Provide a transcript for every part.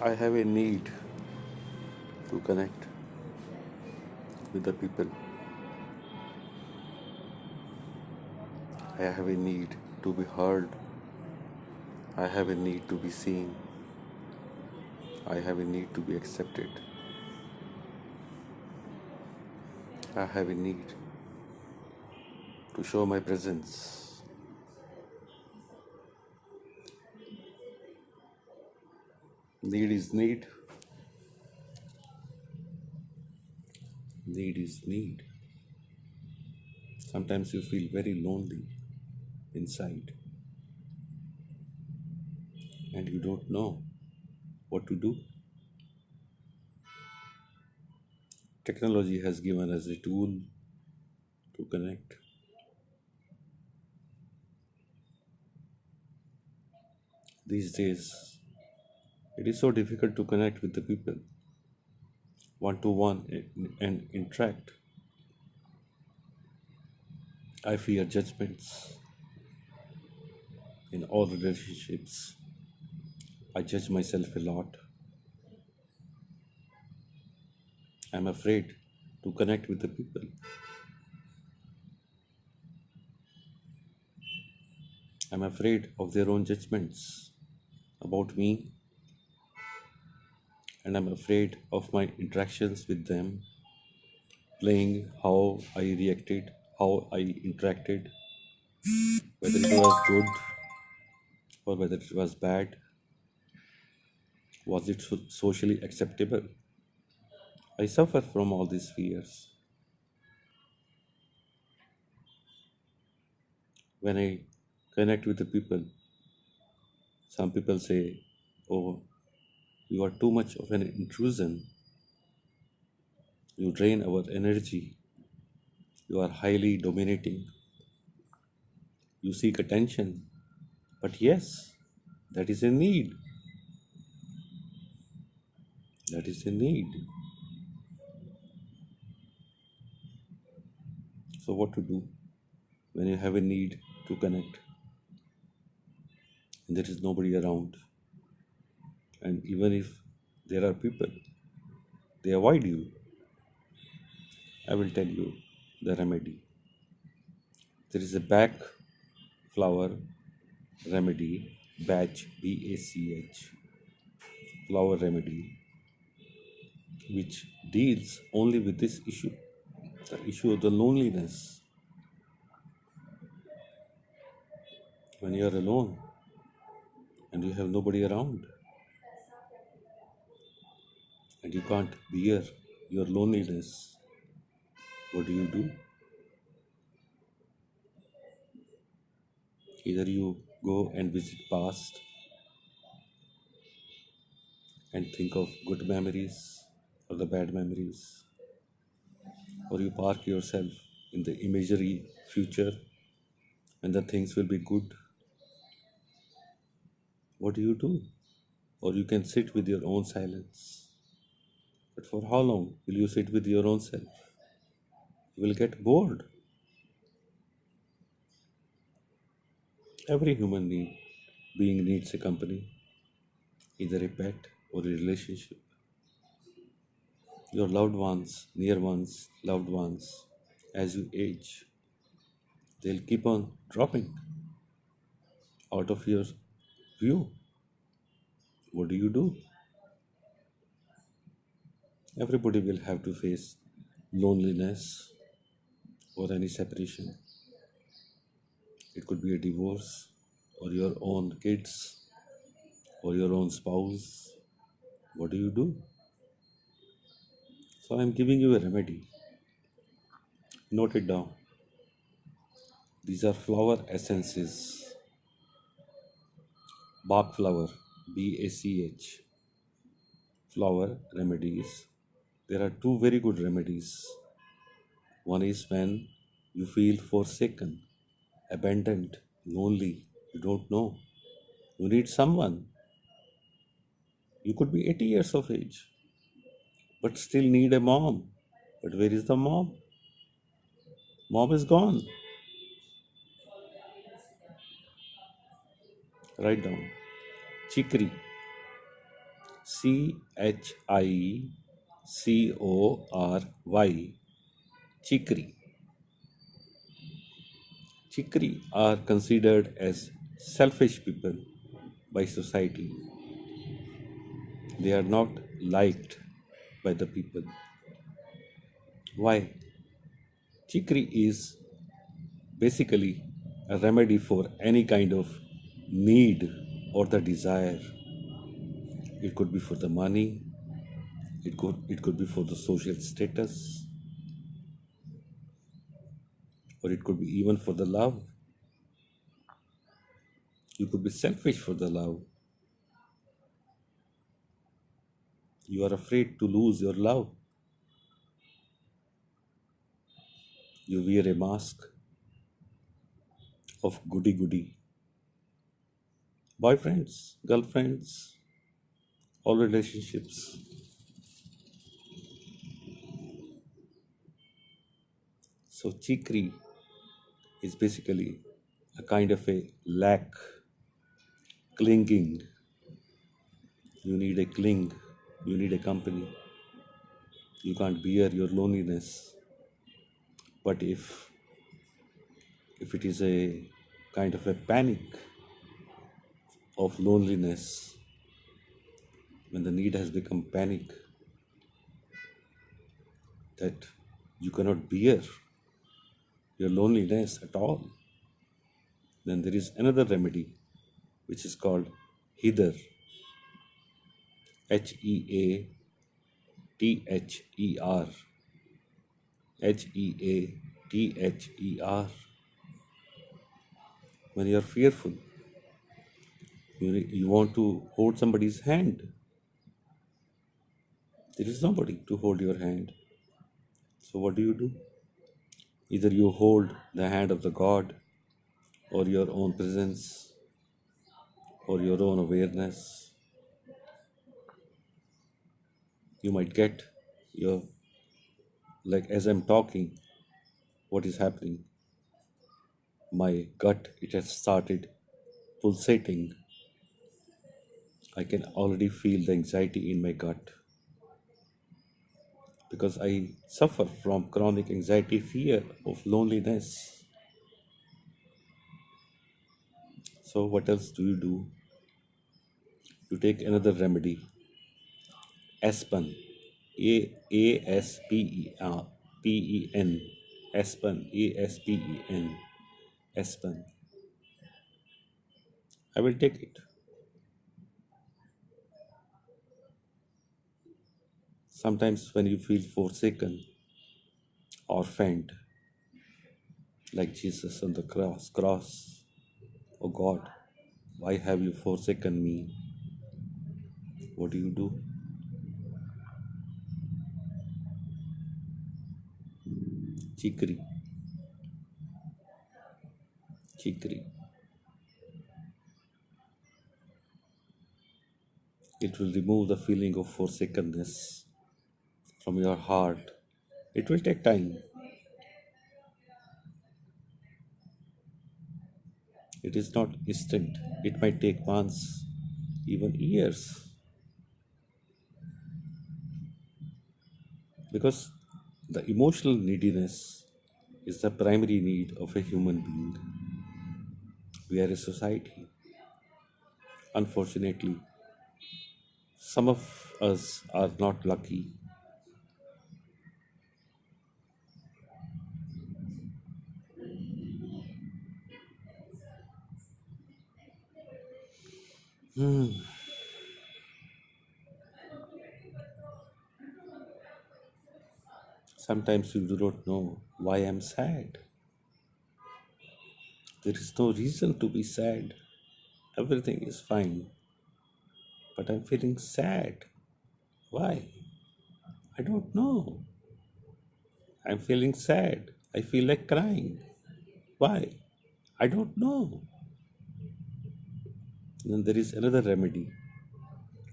I have a need to connect with the people. I have a need to be heard. I have a need to be seen. I have a need to be accepted. I have a need to show my presence. Need is need. Need is need. Sometimes you feel very lonely inside and you don't know what to do. Technology has given us a tool to connect. These days, it is so difficult to connect with the people one to one and interact. I fear judgments in all relationships. I judge myself a lot. I'm afraid to connect with the people. I'm afraid of their own judgments about me, and I'm afraid of my interactions with them, playing how I reacted, how I interacted, whether it was good or whether it was bad. Was it socially acceptable? I suffer from all these fears. When I connect with the people, some people say, "Oh, you are too much of an intrusion. You drain our energy. You are highly dominating. You seek attention." But yes, that is a need. That is a need. So, what to do when you have a need to connect and there is nobody around? And even if there are people, they avoid you. I will tell you the remedy. There is a back flower remedy, BACH, flower remedy, which deals only with this issue, the issue of the loneliness. When you are alone and you have nobody around and you can't bear your loneliness, what do? Either you go and visit past and think of good memories or the bad memories, or you park yourself in the imaginary future and the things will be good. What do? Or you can sit with your own silence. But for how long will you sit with your own self? You will get bored. Every being needs a company, either a pet or a relationship. Your loved ones, near ones, loved ones, as you age, they'll keep on dropping out of your view. What do? Everybody will have to face loneliness or any separation. It could be a divorce or your own kids or your own spouse. What do? So I'm giving you a remedy. Note it down. These are flower essences. Bach flower, BACH, flower remedies. There are two very good remedies. One is when you feel forsaken, abandoned, lonely, you don't know. You need someone. You could be 80 years of age, but still need a mom. But where is the mom? Mom is gone. Write down. Chicory. Chicory. Chicory. Chicory are considered as selfish people by society. They are not liked by the people. Why? Chicory is basically a remedy for any kind of need or the desire. It could be for the money, it could be for the social status, or it could be even for the love. You could be selfish for the love. You are afraid to lose your love. You wear a mask of goody goody. Boyfriends, girlfriends, all relationships. So chikri is basically a kind of a lack, clinging. You need a cling. You need a company. You can't bear your loneliness. But if it is a kind of a panic of loneliness, when the need has become panic that you cannot bear your loneliness at all, then there is another remedy which is called Hither. Heather. Heather. When you are fearful, you want to hold somebody's hand. There is nobody to hold your hand. So what do? Either you hold the hand of the God or your own presence or your own awareness. You might get your, like as I'm talking, what is happening? My gut, it has started pulsating. I can already feel the anxiety in my gut because I suffer from chronic anxiety, fear of loneliness. So, what else do? You take another remedy, Aspen, Aspen, Aspen, Aspen. I will take it. Sometimes when you feel forsaken, orphaned, like Jesus on the cross. Oh God, why have you forsaken me? What do? Chikri, chikri. It will remove the feeling of forsakenness from your heart. It will take time. It is not instant. It might take months, even years. Because the emotional neediness is the primary need of a human being. We are a society. Unfortunately, some of us are not lucky. Sometimes you do not know why I'm sad. There is no reason to be sad. Everything is fine. But I'm feeling sad. Why? I don't know. I'm feeling sad. I feel like crying. Why? I don't know. Then there is another remedy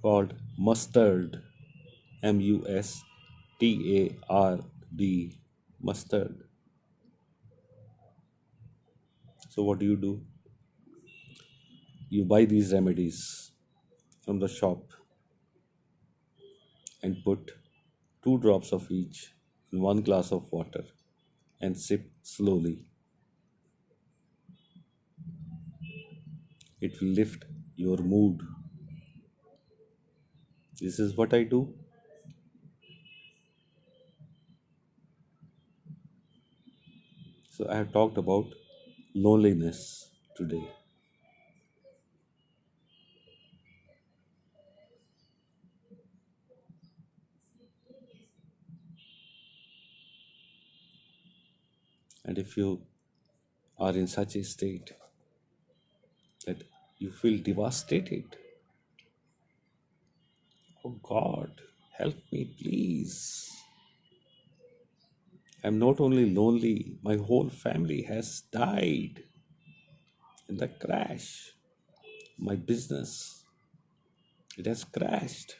called mustard. Mustard. Mustard. So what do? You buy these remedies from the shop and put 2 drops of each in 1 glass of water and sip slowly. It will lift your mood. This is what I do. So I have talked about loneliness today. And if you are in such a state that you feel devastated, oh God, help me, please. I'm not only lonely, my whole family has died in the crash. My business, it has crashed.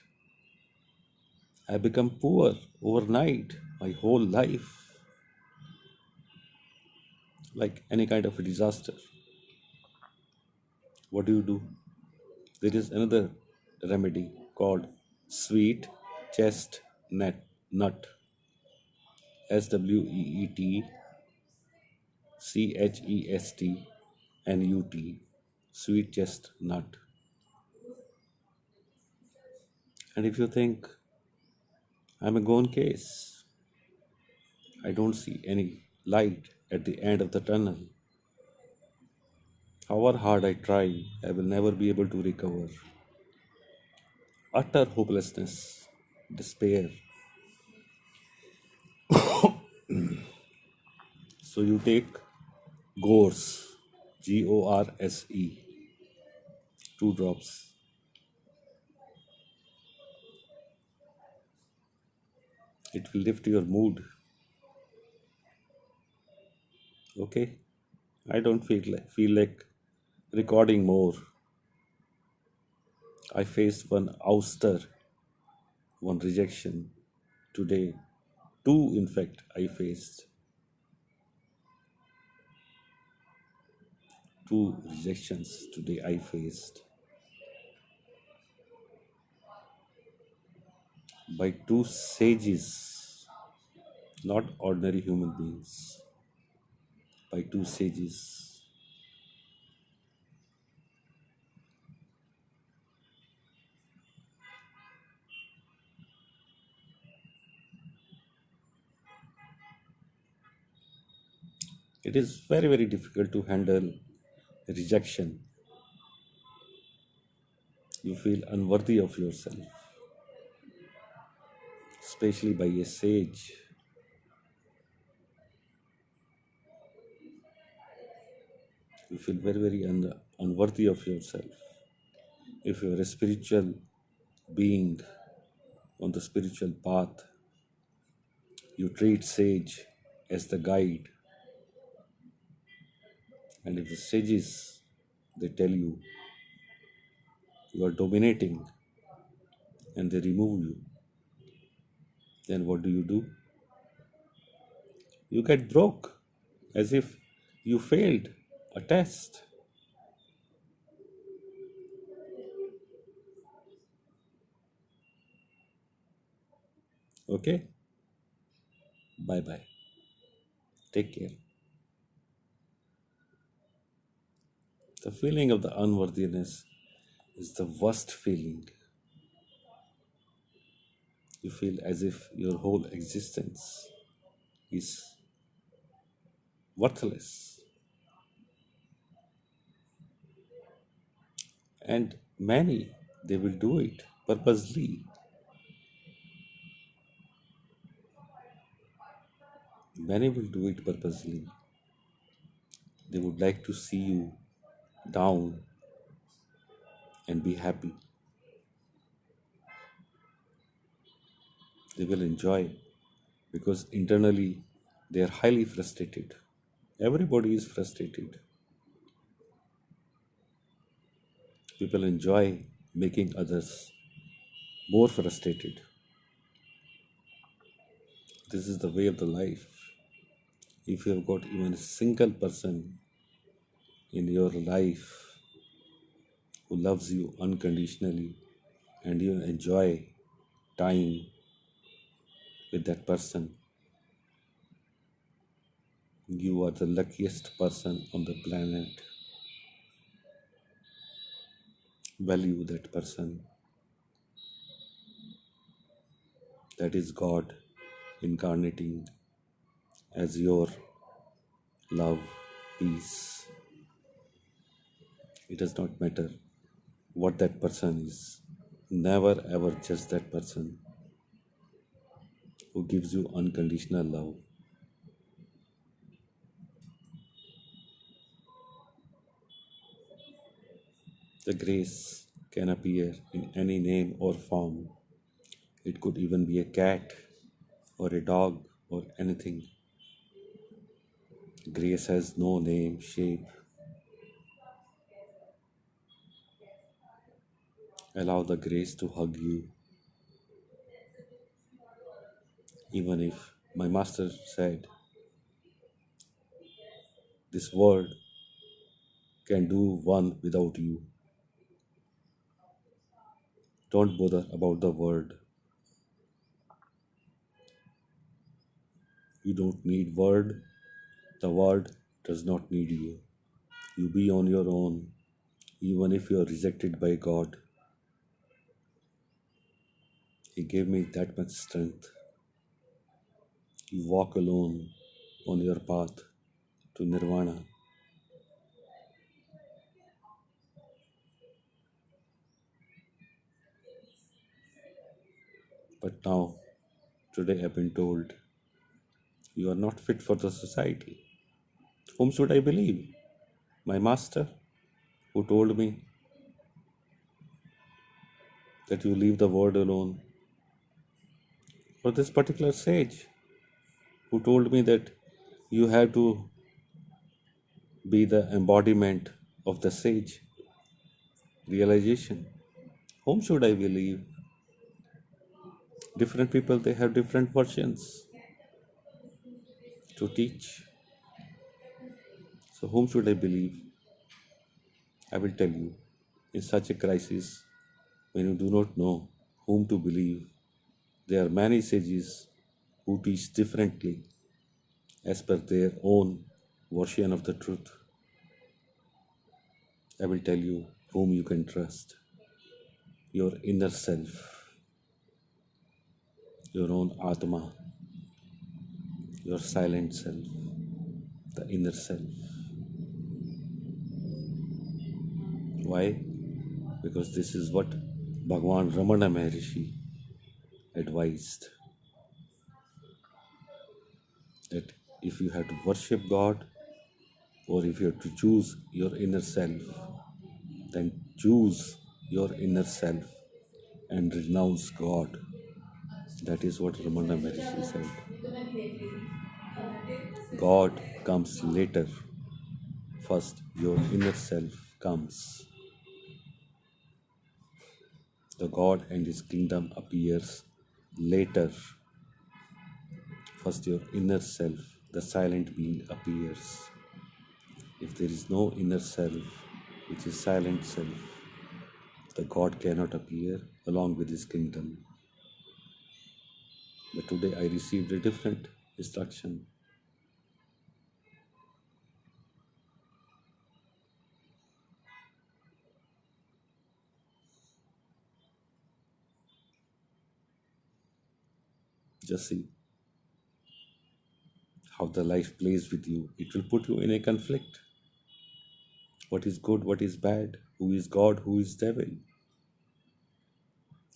I become poor overnight, my whole life, like any kind of a disaster. What do you do? There is another remedy called sweet chestnut. SWEETCHESTNUT. Sweet chestnut. And if you think I'm a gone case, I don't see any light at the end of the tunnel. However hard I try, I will never be able to recover. Utter hopelessness, despair. So you take Gorse, GORSE, 2 drops. It will lift your mood. Okay? I don't feel like recording more. I faced one ouster, one rejection today. Two, in fact, I faced two rejections today. I faced by two sages, not ordinary human beings, by two sages. It is very, very difficult to handle rejection. You feel unworthy of yourself, especially by a sage. You feel very, very unworthy of yourself. If you are a spiritual being on the spiritual path, you treat sage as the guide, and if the sages they tell you you are dominating and they remove you, then what do? You get broke as if you failed a test. Okay? Bye bye. Take care. The feeling of the unworthiness is the worst feeling. You feel as if your whole existence is worthless. And many, they will do it purposely. Many will do it purposely. They would like to see you down and be happy. They will enjoy because internally they are highly frustrated. Everybody is frustrated. People enjoy making others more frustrated. This is the way of the life. If you have got even a single person in your life who loves you unconditionally and you enjoy time with that person, you are the luckiest person on the planet. Value that person. That is God incarnating as your love, peace. It does not matter what that person is. Never ever judge that person who gives you unconditional love. The grace can appear in any name or form. It could even be a cat or a dog or anything. Grace has no name, shape. Allow the grace to hug you. Even if my master said, this world can do one without you. Don't bother about the world. You don't need word. The world does not need you. You be on your own, even if you are rejected by God. He gave me that much strength. You walk alone on your path to nirvana. But now, today I've been told, you are not fit for the society. Whom should I believe? My master, who told me that you leave the world alone, or this particular sage, who told me that you have to be the embodiment of the sage realization. Whom should I believe? Different people, they have different versions to teach. So, whom should I believe? I will tell you, in such a crisis, when you do not know whom to believe, there are many sages who teach differently as per their own version of the truth. I will tell you whom you can trust: your inner self, your own Atma, your silent self, the inner self. Why? Because this is what Bhagwan Ramana Maharishi advised, that if you have to worship God or if you have to choose your inner self, then choose your inner self and renounce God. That is what Ramana Maharishi said. God comes later. First, your inner self comes. The God and His kingdom appears later. First, your inner self, the silent being, appears. If there is no inner self, which is silent self, the God cannot appear along with His kingdom. But today I received a different instruction. Just see how the life plays with you. It will put you in a conflict. What is good, what is bad, who is God, who is devil.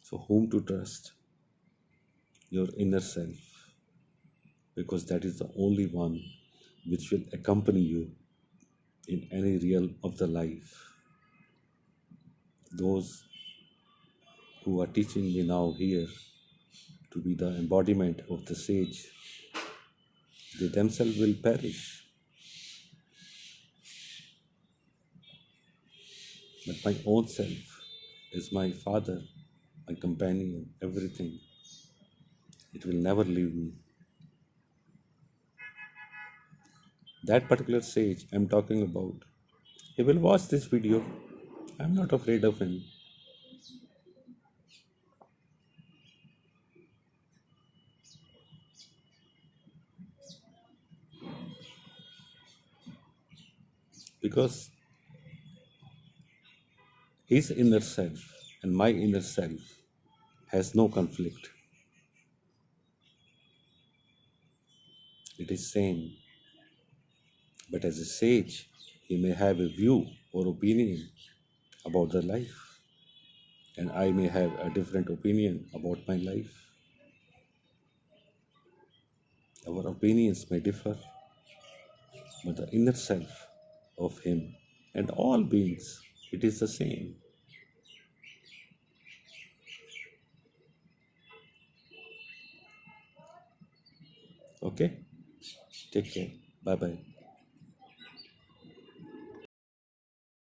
So whom to trust? Your inner self, because that is the only one which will accompany you in any realm of the life. Those who are teaching me now here to be the embodiment of the sage, they themselves will perish. But my own self is my father, my companion, everything. It will never leave me. That particular sage I'm talking about, he will watch this video. I'm not afraid of him. because his inner self and my inner self has no conflict. It is same. But as a sage, he may have a view or opinion about the life, and I may have a different opinion about my life. Our opinions may differ, but the inner self of him and all beings, it is the same. Okay? Take care. Bye bye.